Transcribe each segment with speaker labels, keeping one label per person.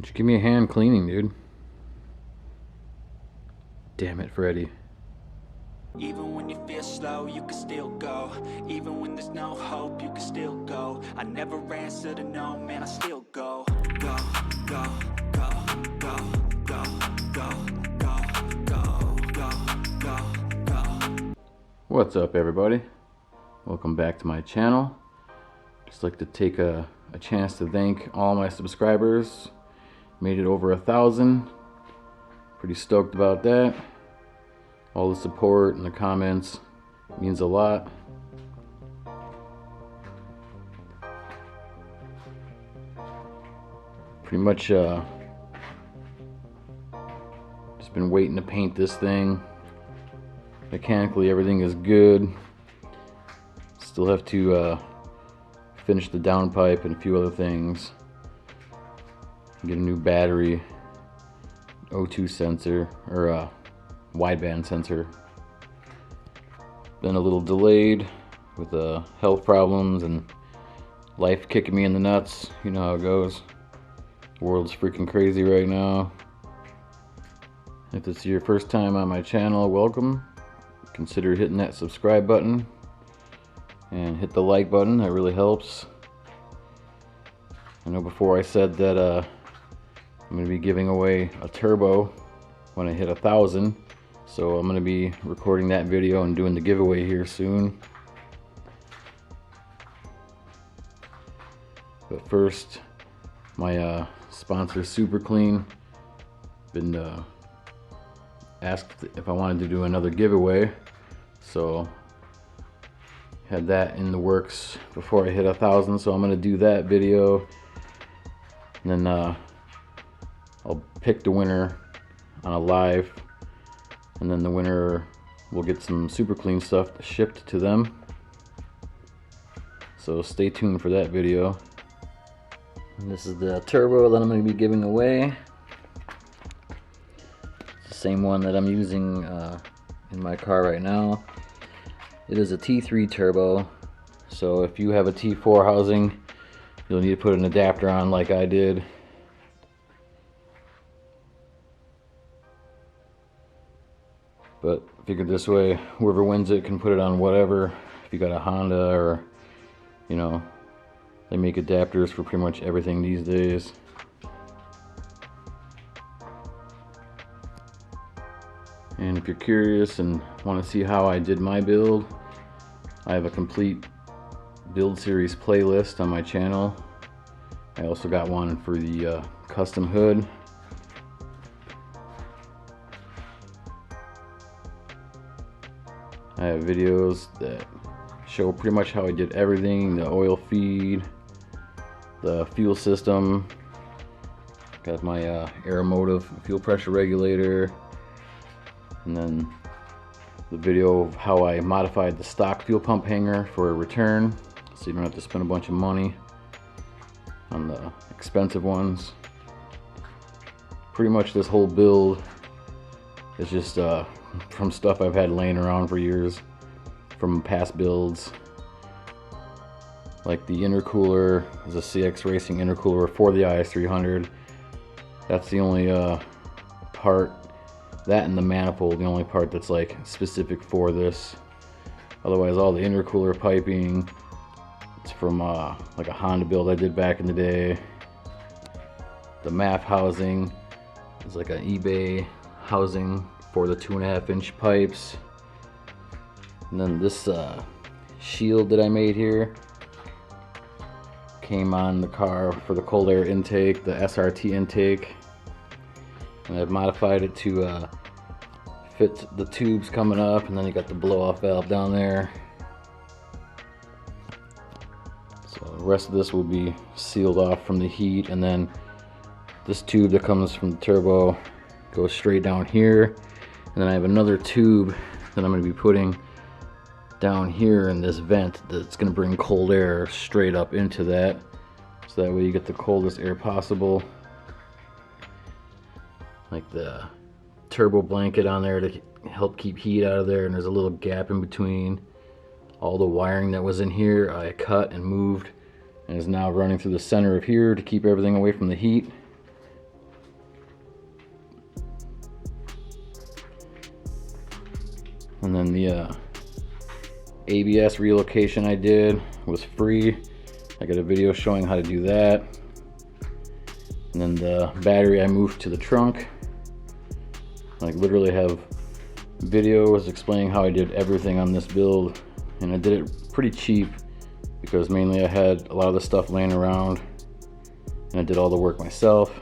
Speaker 1: Just give me a hand cleaning, dude. Damn it, Freddy.
Speaker 2: Even when you feel slow, you can still go. Even when there's no hope, you can still go. I never answer to no, man, I still go. Go, go, go, go, go, go, go, go, go, go, go.
Speaker 1: What's up, everybody? Welcome back to my channel. Just like to take a chance to thank all my subscribers. Made it over 1,000. Pretty stoked about that. All the support and the comments means a lot. Pretty much just been waiting to paint this thing. Mechanically everything is good. Still have to finish the downpipe and a few other things. Get a new battery, O2 sensor, or wideband sensor. Been a little delayed with health problems and life kicking me in the nuts. You know how it goes. The world's freaking crazy right now. If this is your first time on my channel, welcome. Consider hitting that subscribe button and hit the like button. That really helps. I know before I said that I'm going to be giving away a turbo when I hit 1,000. So I'm going to be recording that video and doing the giveaway here soon. But first, my sponsor Super Clean been asked if I wanted to do another giveaway. So had that in the works before I hit 1,000. So I'm going to do that video. And then I'll pick the winner on a live, and then the winner will get some Super Clean stuff shipped to them. So stay tuned for that video. And this is the turbo that I'm going to be giving away. It's the same one that I'm using in my car right now. It is a T3 turbo, so if you have a T4 housing, you'll need to put an adapter on like I did. But figured this way, whoever wins it can put it on whatever. If you got a Honda, or, you know, they make adapters for pretty much everything these days. And if you're curious and want to see how I did my build, I have a complete build series playlist on my channel. I also got one for the custom hood. I have videos that show pretty much how I did everything: the oil feed, the fuel system, got my Aeromotive fuel pressure regulator, and then the video of how I modified the stock fuel pump hanger for a return, so you don't have to spend a bunch of money on the expensive ones. Pretty much this whole build is just from stuff I've had laying around for years from past builds. Like the intercooler is a CX Racing intercooler for the is300. That's the only part, that and the manifold, the only part that's like specific for this. Otherwise all the intercooler piping, it's from like a Honda build I did back in the day. The MAF housing is like an eBay housing for the 2.5-inch pipes. And then this shield that I made here came on the car for the cold air intake, the SRT intake, and I've modified it to fit the tubes coming up, and then you got the blow-off valve down there. So the rest of this will be sealed off from the heat, and then this tube that comes from the turbo goes straight down here. And then I have another tube that I'm going to be putting down here in this vent that's going to bring cold air straight up into that, so that way you get the coldest air possible. Like the turbo blanket on there to help keep heat out of there, and there's a little gap in between. All the wiring that was in here I cut and moved, and is now running through the center of here to keep everything away from the heat. And then the ABS relocation I did was free. I got a video showing how to do that. And then the battery I moved to the trunk. Like literally have videos explaining how I did everything on this build, and I did it pretty cheap because mainly I had a lot of the stuff laying around and I did all the work myself.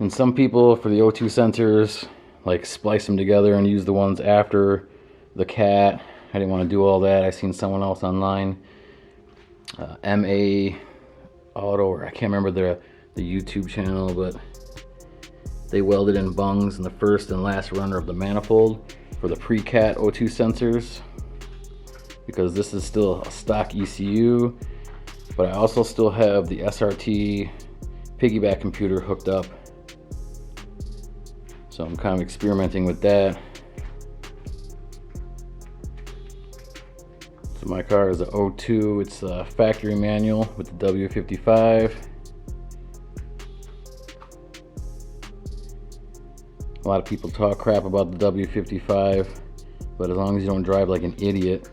Speaker 1: And some people for the O2 sensors like splice them together and use the ones after the cat. I didn't want to do all that. I seen someone else online, MA Auto, or I can't remember the YouTube channel, but they welded in bungs in the first and last runner of the manifold for the pre-cat O2 sensors, because this is still a stock ECU, but I also still have the SRT piggyback computer hooked up. So I'm kind of experimenting with that. So my car is a O2, it's a factory manual with the W55. A lot of people talk crap about the W55, but as long as you don't drive like an idiot,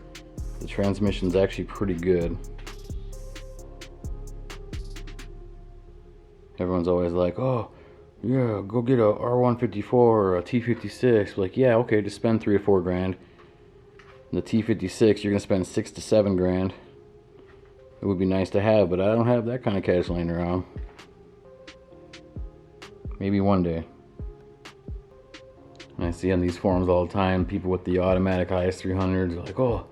Speaker 1: the transmission's actually pretty good. Everyone's always like, oh, yeah, go get a R154 or a T56. Like, yeah, okay, just spend 3 or 4 grand. The T56, you're gonna spend 6 to 7 grand. It would be nice to have, but I don't have that kind of cash laying around. Maybe one day. And I see on these forums all the time, people with the automatic is300s are like, oh,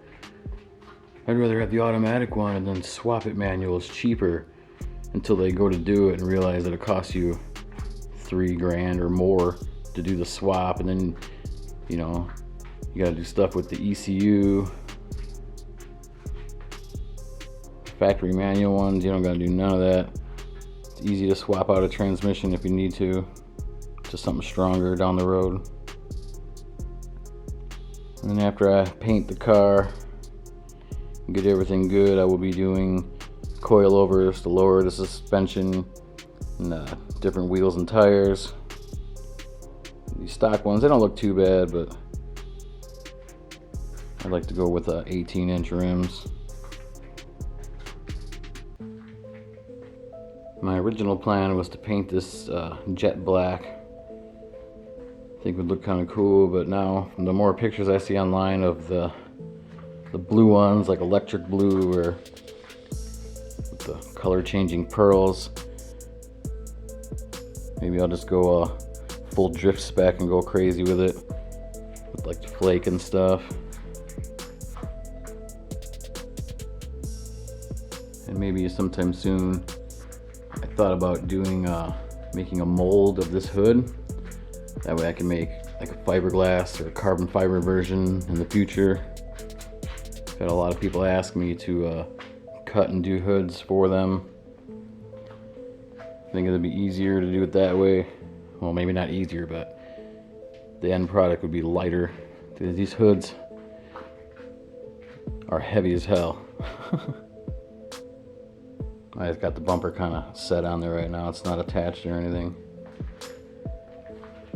Speaker 1: I'd rather have the automatic one and then swap it manual is cheaper, until they go to do it and realize that it costs you 3 grand or more to do the swap, and then, you know, you gotta do stuff with the ECU. Factory manual ones, you don't gotta do none of that. It's easy to swap out a transmission if you need to something stronger down the road. And then after I paint the car and get everything good, I will be doing coilovers to lower the suspension and different wheels and tires. These stock ones, they don't look too bad, but I like to go with 18-inch rims. My original plan was to paint this jet black. I think it would look kind of cool, but now the more pictures I see online of the blue ones, like electric blue or with the color changing pearls, maybe I'll just go full drift spec and go crazy with it, with like the flake and stuff. And maybe sometime soon I thought about doing making a mold of this hood. That way I can make like a fiberglass or a carbon fiber version in the future. I've had a lot of people ask me to cut and do hoods for them. I think it'd be easier to do it that way. Well, maybe not easier, but the end product would be lighter. These hoods are heavy as hell. I just got the bumper kind of set on there right now. It's not attached or anything.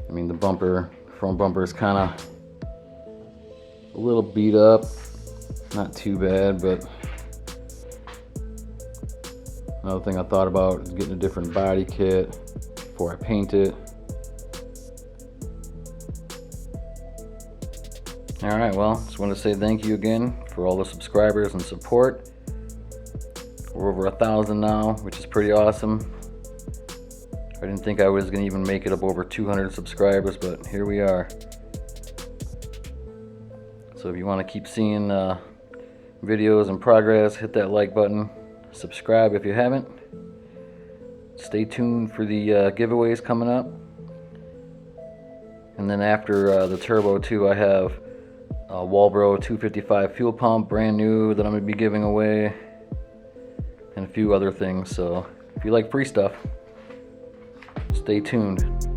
Speaker 1: I mean, the front bumper is kind of a little beat up. Not too bad, but another thing I thought about is getting a different body kit before I paint it. Alright, well, just want to say thank you again for all the subscribers and support. We're over 1,000 now, which is pretty awesome. I didn't think I was going to even make it up over 200 subscribers, but here we are. So if you want to keep seeing videos and progress, hit that like button. Subscribe if you haven't. Stay tuned for the giveaways coming up. And then after the turbo too, I have a Walbro 255 fuel pump, brand new, that I'm going to be giving away. And a few other things. So if you like free stuff, stay tuned.